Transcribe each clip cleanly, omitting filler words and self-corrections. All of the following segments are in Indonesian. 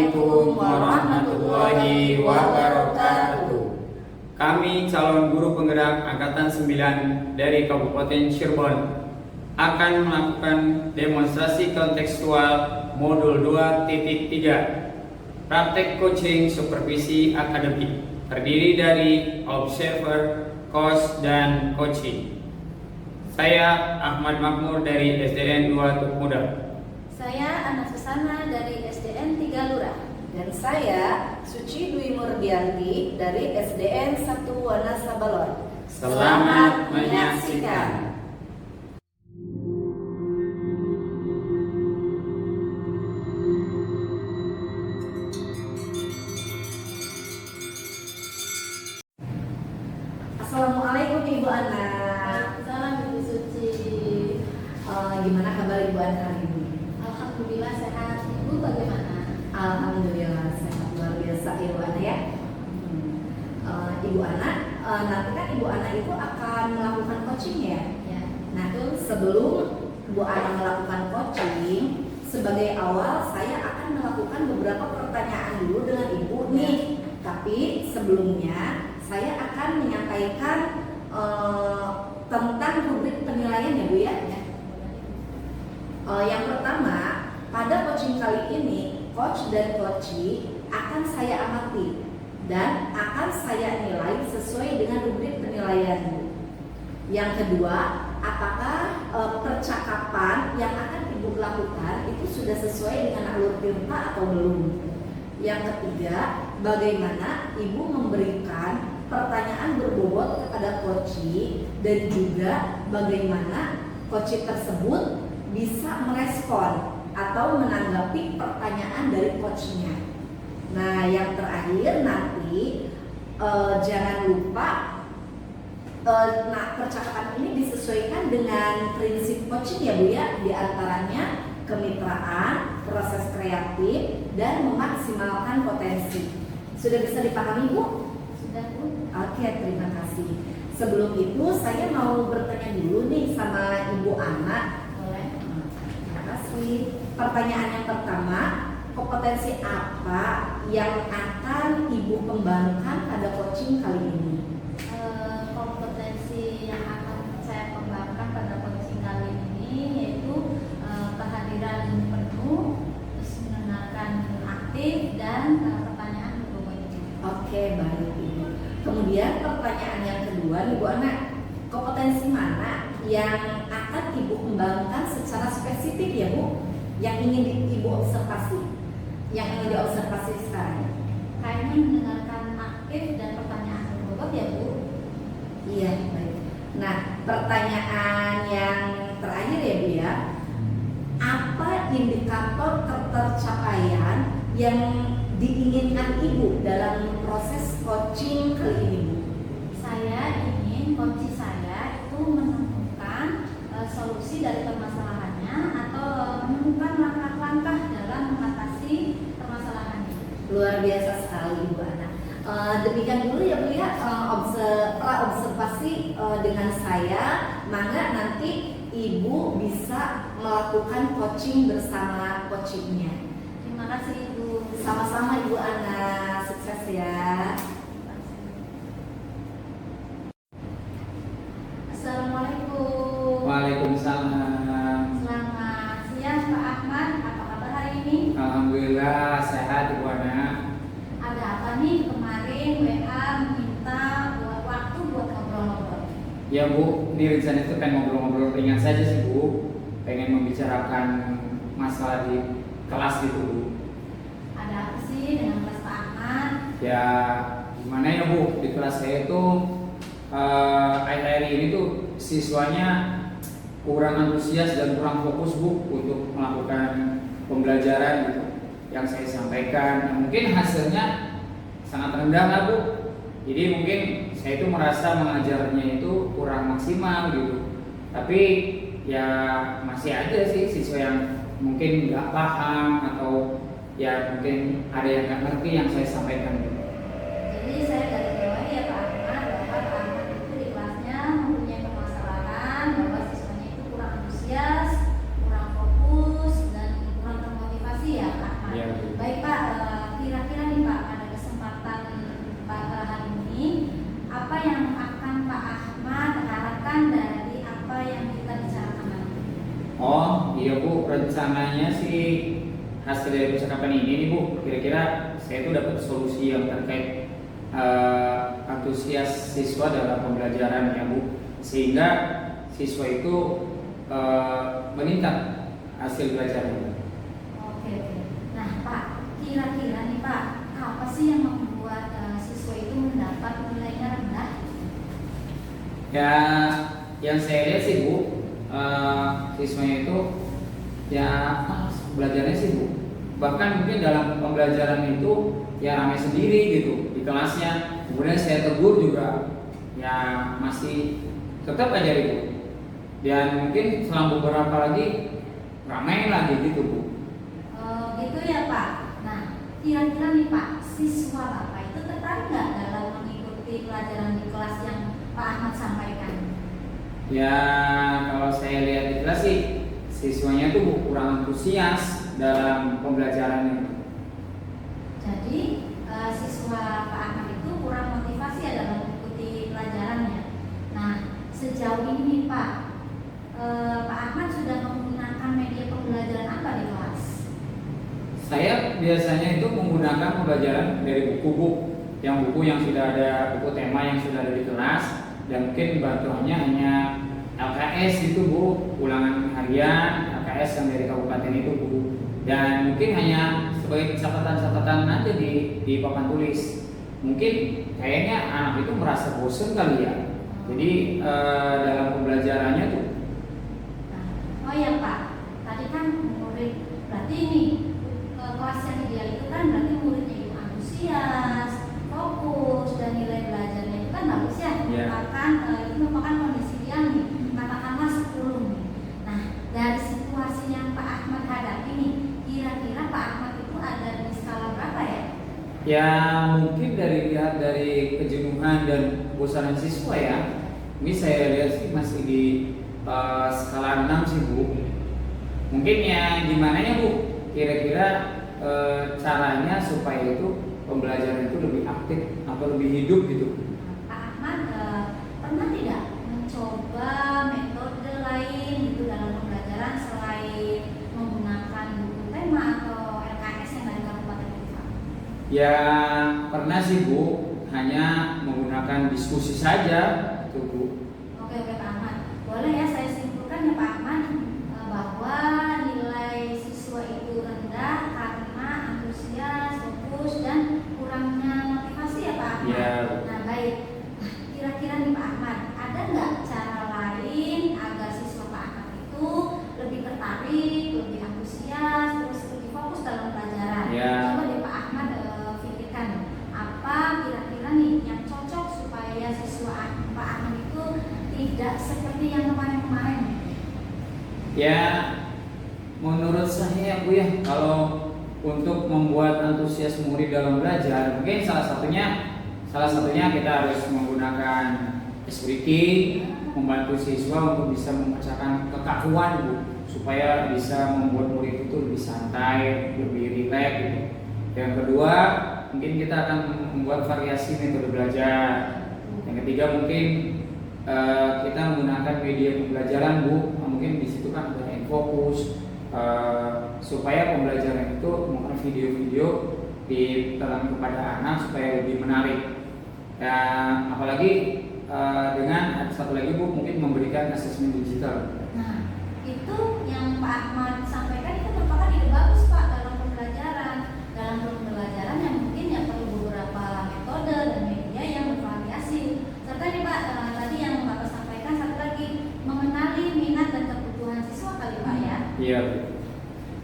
Assalamualaikum warahmatullahi wabarakatuh. Kami calon guru penggerak Angkatan 9 dari Kabupaten Cirebon akan melakukan demonstrasi kontekstual modul 2.3 praktek coaching supervisi akademik terdiri dari observer, coach, dan coaching. Saya Ahmad Makmur dari SDN 2 Tuk Muda. Saya Ana Susana dari SDN 3 Lurah. Dan saya Suci Dwi Murdianti dari SDN 1 Wanasa Balon. Selamat menyaksikan. Assalamualaikum Ibu Ana. Salam Ibu Suci. Gimana kabar Ibu Ana hari ini? Alhamdulillah sehat. Ibu bagaimana? Alhamdulillah sehat luar biasa Ibu Ana ya. Ibu Ana, nanti kan Ibu Ana itu akan melakukan coaching ya. Ya. Nah, sebelum Ibu Ana melakukan coaching, sebagai awal saya akan melakukan beberapa pertanyaan dulu dengan Ibu nih. Tapi sebelumnya saya akan menyampaikan tentang rubrik penilaian ya Bu ya. Yang pertama, pada coaching kali ini coach dan coachee akan saya amati dan akan saya nilai sesuai dengan rubrik penilaian. Yang kedua, apakah percakapan yang akan Ibu lakukan itu sudah sesuai dengan alur cerita atau belum? Yang ketiga, bagaimana Ibu memberikan pertanyaan berbobot kepada coachee dan juga bagaimana coachee tersebut bisa merespon atau menanggapi pertanyaan dari coachnya. Nah, yang terakhir nanti jangan lupa percakapan ini disesuaikan dengan prinsip coaching ya Bu ya, diantaranya kemitraan, proses kreatif, dan memaksimalkan potensi. Sudah bisa dipahami Bu? Sudah Bu. Oke, terima kasih. Sebelum itu saya mau bertanya dulu nih sama Ibu Ana. Boleh. Terima kasih. Pertanyaan yang pertama, kompetensi apa yang akan Ibu kembangkan pada coaching kali ini? Kompetensi yang akan saya kembangkan pada coaching kali ini yaitu kehadiran penuh, terus mendengarkan aktif, dan pertanyaan berbobot. Oke, baik Ibu. Kemudian pertanyaan yang kedua nih Bu Ana, kompetensi mana yang akan Ibu kembangkan secara spesifik ya Bu, yang ingin Ibu observasi, yang ingin diobservasi sekarang? Kayaknya mendengarkan aktif dan pertanyaan berbobot ya Bu. Iya, baik. Nah, pertanyaan yang terakhir ya Bu ya, apa indikator ketercapaian yang diinginkan Ibu dalam proses coaching kali ini Bu? Saya ingin coaching saya itu menemukan solusi dari permasalahannya atau menemukan langkah-langkah dalam mengatasi permasalahan itu. Luar biasa sekali Ibu Ana. Demikian dulu ya Bu ya, observasi dengan saya. Mangga nanti Ibu bisa melakukan coaching bersama coachingnya. Terima kasih Ibu. Sama-sama Ibu Ana, sukses ya. Assalamualaikum. Waalaikumsalam. Selamat siang Pak Ahmad. Apa kabar hari ini? Alhamdulillah sehat Ibu Ana. Ada apa nih, kemarin WA minta waktu buat ngobrol-ngobrol? Ya Bu, ini rencana itu pengen ngobrol-ngobrol ringan saja sih Bu. Pengen membicarakan masalah di kelas gitu Bu. Ada apa sih dengan kelas Pak Ahmad? Ya gimana ya Bu, di kelas saya itu akhir-akhir ini tuh siswanya kurang antusias dan kurang fokus Bu untuk melakukan pembelajaran gitu yang saya sampaikan. Nah, mungkin hasilnya sangat rendah lah Bu. Jadi mungkin saya itu merasa mengajarnya itu kurang maksimal gitu. Tapi ya masih ada sih siswa yang mungkin nggak paham atau ya mungkin ada yang nggak ngerti yang saya sampaikan gitu. Jadi saya garis bawahi ya Pak Ahmad bahwa Pak Ahmad itu di kelasnya mempunyai permasalahan bahwa siswanya itu kurang antusias, kurang fokus, dan kurang termotivasi ya Pak Ahmad. Iya, Bu. Baik Pak, rencananya sih hasil dari percakapan ini nih Bu, kira-kira saya tuh dapat solusi yang terkait antusias siswa dalam pembelajaran ya Bu, sehingga siswa itu meningkat hasil belajarnya. Oke, oke. Nah Pak, kira-kira nih Pak, apa sih yang membuat siswa itu mendapat nilainya rendah? Ya, yang saya lihat sih Bu, siswanya itu ya belajarnya sih Bu. Bahkan mungkin dalam pembelajaran itu ya ramai sendiri gitu di kelasnya. Kemudian saya tegur juga, ya masih tetap aja itu. Dan mungkin selama beberapa lagi ramai lagi gitu Bu. Gitu ya Pak. Nah, kira-kira nih Pak, siswa Bapak itu tertarik nggak dalam mengikuti pelajaran di kelas yang Pak Ahmad sampaikan? Ya kalau saya lihat di kelas sih siswanya tuh kurang antusias dalam pembelajarannya. Jadi siswa Pak Ahmad itu kurang motivasi ya dalam mengikuti pelajarannya. Nah, sejauh ini nih Pak, Pak Ahmad sudah menggunakan media pembelajaran apa di kelas? Saya biasanya itu menggunakan pembelajaran dari buku-buku yang sudah ada, buku tema yang sudah ada di kelas, dan mungkin bantuannya hanya LKS itu Bu, ulangan harian LKS yang dari kabupaten itu Bu, dan mungkin hanya sebagai catatan-catatan aja di papan tulis. Mungkin kayaknya anak itu merasa bosan kali ya, jadi dalam pembelajarannya tuh. Oh ya Pak, tadi kan murid, berarti ini kelas yang ideal itu kan berarti muridnya itu antusias, fokus, dan nilai belajarnya itu kan bagus ya. Yeah. Bahkan itu merupakan kondisi ideal nih, katakanlah 10 nih. Nah, dari situasi yang Pak Ahmad hadapi nih, kira-kira Pak Ahmad itu ada di skala berapa ya? Ya mungkin lihat dari kejenuhan dan bosanan siswa ya. Ini saya lihat sih masih di skala 6 sih Bu. Mungkin ya gimana ya Bu? Kira-kira caranya supaya itu pembelajaran itu lebih aktif atau lebih hidup gitu. Pak Ahmad pernah tidak mencoba metode lain gitu dalam pembelajaran selain menggunakan buku tema atau LKS yang dari Kabupaten Kupang? Ya pernah sih Bu, hanya menggunakan diskusi saja tuh Bu. Oke Pak Ahmad, boleh ya saya simpulkan ya Pak Ahmad bahwa nilai siswa itu rendah karena antusias, fokus, dan kurangnya motivasi ya Pak Ahmad. Ya. Nah baik, kira-kira nih Pak Ahmad, ada nggak cara lain agar siswa Pak Ahmad itu lebih tertarik, lebih antusias, terus lebih fokus dalam pelajaran? Ya. Coba deh Pak Ahmad pikirkan apa kira-kira nih yang cocok supaya siswa Pak Ahmad itu tidak seperti yang kemarin-kemarin. Ya menurut saya Bu ya, kalau untuk membuat antusias murid dalam belajar, mungkin salah satunya kita harus menggunakan SBK, membantu siswa untuk bisa memecahkan kekakuan Bu, supaya bisa membuat murid itu lebih santai, lebih rileks gitu. Yang kedua, mungkin kita akan membuat variasi metode belajar. Yang ketiga mungkin kita menggunakan media pembelajaran Bu, mungkin di situ kan ada yang fokus, supaya pembelajaran itu menggunakan video-video ditelan kepada anak supaya lebih menarik. Dan apalagi dengan satu lagi Bu, mungkin memberikan asesmen digital. Nah, itu yang Pak Ahmad sampaikan itu merupakan ide bagus Pak dalam pembelajaran. Dalam pembelajaran yang mungkin ya perlu beberapa metode dan media yang bervariasi. Serta nih Pak, tadi yang Bapak sampaikan satu lagi, mengenali minat dan kebutuhan siswa kali Pak ya. Iya Bu.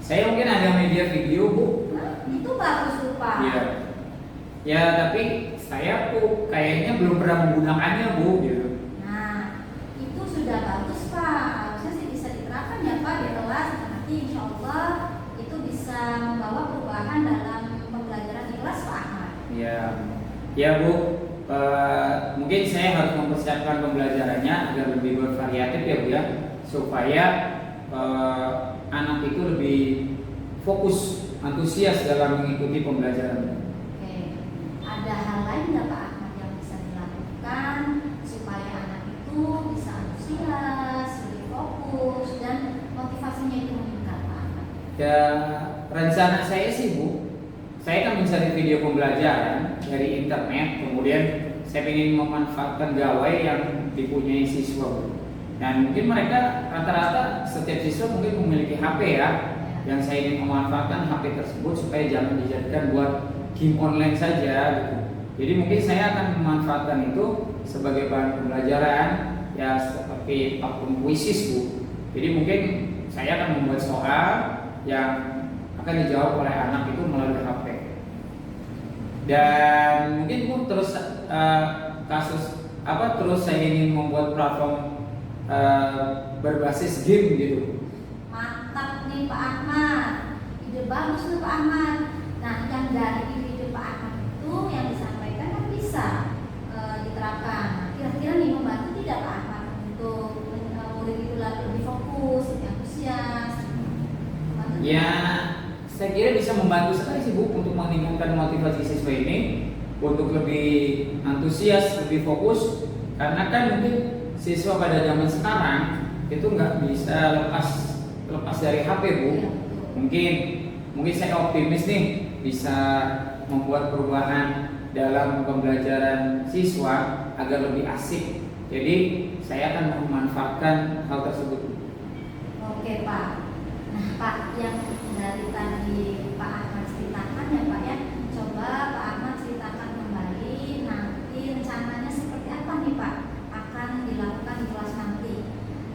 Saya mungkin ada media video Bu. Nah, itu bagus tuh Pak. Iya. Ya tapi saya tuh kayaknya belum pernah menggunakannya Bu gitu. Nah, itu sudah bagus Pak. Harusnya sih bisa diterapkan ya Pak di kelas. Nanti insya Allah itu bisa membawa perubahan dalam pembelajaran di kelas Pak Ahmad. Iya. Ya Bu. Mungkin saya harus mempersiapkan pembelajarannya agar lebih bervariatif ya Bu ya, supaya anak itu lebih fokus, antusias dalam mengikuti pembelajaran. Oke, ada hal lain nggak Pak Ahmad yang bisa dilakukan supaya anak itu bisa antusias, lebih fokus, dan motivasinya itu meningkat Pak? Ya, rencana saya sih Bu, saya kan mencari video pembelajaran dari internet, kemudian saya ingin memanfaatkan gawai yang dipunyai siswa Bu. Dan mungkin mereka rata-rata setiap siswa mungkin memiliki HP ya, yang saya ingin memanfaatkan HP tersebut supaya jangan dijadikan buat game online saja gitu. Jadi mungkin saya akan memanfaatkan itu sebagai bahan pembelajaran ya, seperti platform kuisis Bu. Jadi mungkin saya akan membuat soal yang akan dijawab oleh anak itu melalui HP. Dan mungkin Bu terus terus saya ingin membuat platform berbasis game gitu. Mantap nih Pak Ahmad, ide bagus nih Pak Ahmad. Nah, yang dari ide Pak Ahmad itu yang disampaikan kan bisa diterapkan. Nah, kira-kira nih membantu tidak Pak Ahmad untuk murid itu lebih fokus, lebih antusias? Membantu Ya, tidak? saya kira bisa membantu sekali sih Bu untuk meningkatkan motivasi siswa ini untuk lebih antusias, lebih fokus. Karena kan mungkin siswa pada zaman sekarang itu nggak bisa lepas dari HP Bu. Iya, betul. Mungkin saya optimis nih bisa membuat perubahan dalam pembelajaran siswa agar lebih asik. Jadi saya akan memanfaatkan hal tersebut. Oke Pak. Nah Pak, yang dari tadi Pak Ahmad ceritakan ya Pak ya, coba Pak Ahmad ceritakan kembali nanti rencananya seperti apa nih Pak akan dilakukan di kelas nanti.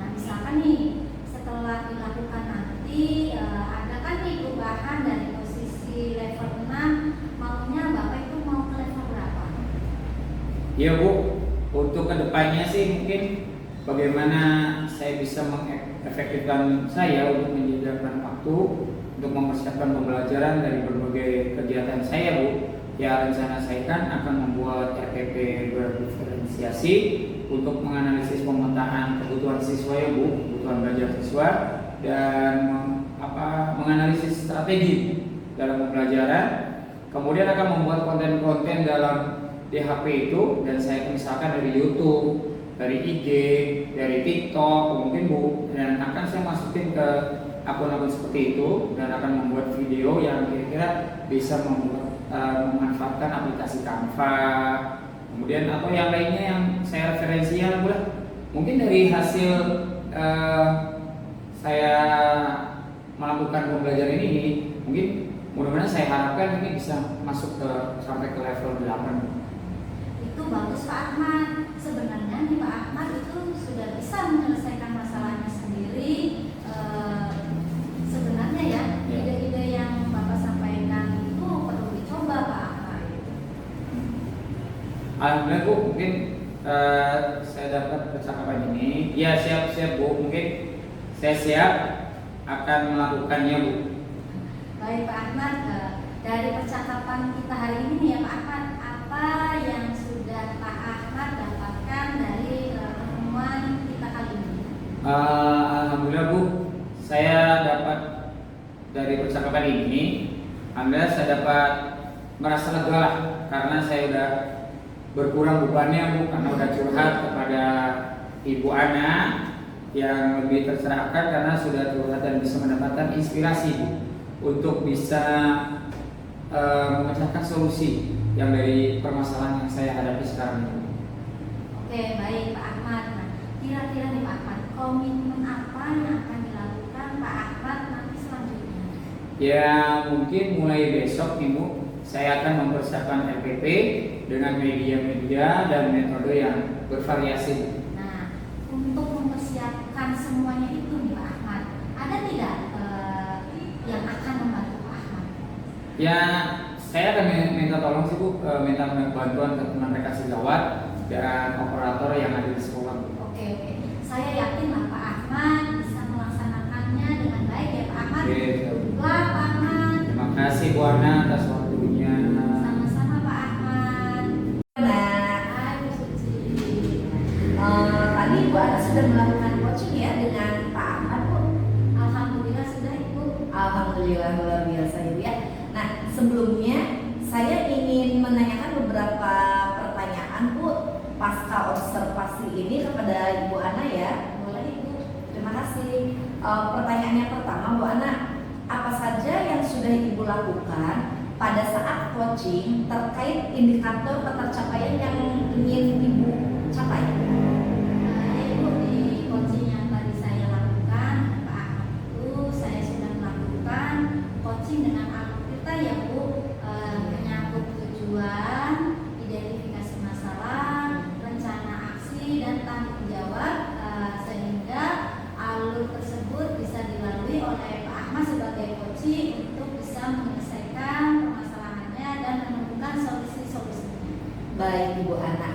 Nah misalkan nih setelah dilakukan nanti ada kan nih perubahan dari posisi level 6, maunya Bapak itu mau ke level berapa? Ya Bu, untuk kedepannya sih mungkin bagaimana saya bisa mengefektifkan saya untuk menyediakan waktu untuk mempersiapkan pembelajaran dari berbagai kegiatan saya Bu. Ya, rencana saya kan akan membuat RPP berdiferensiasi untuk menganalisis pemetaan kebutuhan siswa ya Bu, kebutuhan belajar siswa, dan menganalisis strategi dalam pembelajaran. Kemudian akan membuat konten-konten dalam di HP itu, dan saya misalkan dari YouTube, dari IG, dari TikTok mungkin Bu, dan akan saya masukin ke akun-akun seperti itu dan akan membuat video yang kira-kira bisa memanfaatkan aplikasi Canva, kemudian atau yang lainnya yang saya referensikan Bu. Mungkin dari hasil saya melakukan pembelajaran ini, mungkin mudah-mudahan saya harapkan ini bisa masuk sampai ke level 8. Itu bagus Pak Ahmad. Sebenarnya nih Pak Ahmad itu sudah bisa menyelesaikan masalahnya sendiri. Sebenarnya ya, ide-ide yang Bapak sampaikan itu perlu dicoba Pak Ahmad. Alhamdulillah Bu, mungkin saya dapat percakapan ini. Ya siap Bu, mungkin saya siap akan melakukannya Bu. Baik Pak Ahmad, dari percakapan kita hari ini nih ya Pak Ahmad, apa yang sudah Pak Ahmad dapatkan dari pertemuan kita kali ini? Alhamdulillah Bu, saya dapat dari percakapan ini, alhamdulillah saya dapat merasa lega lah, karena saya udah berkurang bebannya Bu, karena udah curhat kepada Ibu Ana yang lebih tercerahkan karena sudah curhat dan bisa mendapatkan inspirasi Bu untuk bisa memecahkan solusi yang dari permasalahan yang saya hadapi sekarang ini. Oke, baik Pak Ahmad. Nah, kira-kira nih Pak Ahmad, komitmen apa yang akan dilakukan Pak Ahmad nanti selanjutnya? Ya mungkin mulai besok nih Bu, saya akan mempersiapkan RPP dengan media-media dan metode yang bervariasi. Nah, untuk mempersiapkan semuanya itu nih Pak Ahmad, ada tidak yang akan membantu Pak Ahmad? Ya saya akan minta tolong sih Bu, minta bantuan ke teman redaksi gawat dan operator yang ada di sekolah Bu. Oke. Saya yakin lah Pak Ahmad bisa melaksanakannya dengan baik ya Pak Ahmad. Oke. Wah Pak Ahmad. Terima kasih Bu Ana atas waktunya. Sama-sama Pak Ahmad. Nah, Hai Bu Suci. tadi Bu Ana sudah melakukan coaching ya dengan Pak Ahmad Bu. Alhamdulillah sudah Ibu. Alhamdulillah luar biasa Ibu ya. Nah sebelumnya saya ingin menanyakan beberapa pertanyaan Bu pasca observasi ini kepada Ibu Ana ya. Boleh Ibu. Terima kasih. Pertanyaan yang pertama Bu Ana, apa Ibu lakukan pada saat coaching terkait indikator pencapaian yang ingin Ibu capai? Ibu, di coaching yang tadi saya lakukan, Pak Ahmad, itu saya sudah melakukan coaching dengan alur kita ya Bu, menyangkut tujuan, identifikasi masalah, rencana aksi dan tanggung jawab, sehingga alur tersebut bisa dilalui oleh Pak Ahmad sebagai coaching untuk bisa menyelesaikan permasalahannya dan menemukan solusi-solusinya. Baik Ibu Ana,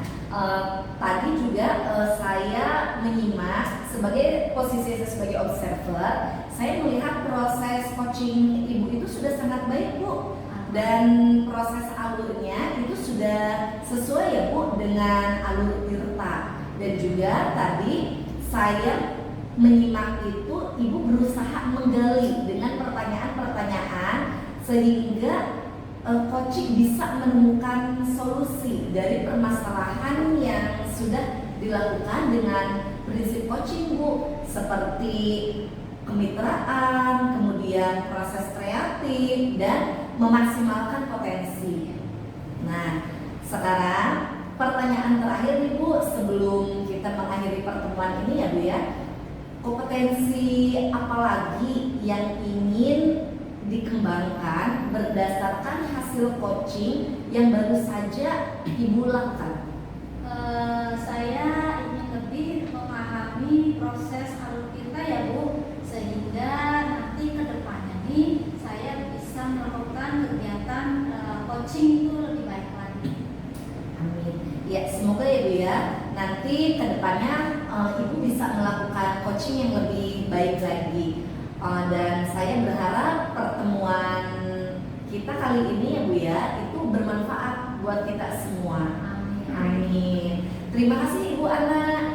tadi juga saya menyimak sebagai posisi saya sebagai observer, saya melihat proses coaching Ibu itu sudah sangat baik Bu, dan proses alurnya itu sudah sesuai ya Bu dengan alur IRTA. Dan juga tadi saya menyimak itu Ibu berusaha menggali dengan pertanyaan-pertanyaan sehingga coaching bisa menemukan solusi dari permasalahan yang sudah dilakukan dengan prinsip coaching Bu, seperti kemitraan, kemudian proses kreatif dan memaksimalkan potensi. Nah, sekarang pertanyaan terakhir nih Bu sebelum kita mengakhiri pertemuan ini ya Bu ya. Kompetensi apa lagi yang ingin dikembangkan berdasarkan hasil coaching yang baru saja Ibu lakukan? Saya ingin lebih memahami proses alur kita ya Bu, sehingga nanti ke depannya nih saya bisa melakukan kegiatan coaching itu lebih baik lagi. Amin. Ya, semoga ya Bu ya, nanti ke depannya Ibu bisa melakukan coaching yang lebih baik lagi. Dan saya berharap pertemuan kita kali ini ya Bu ya, itu bermanfaat buat kita semua. Amin. Amin. Terima kasih Ibu Ana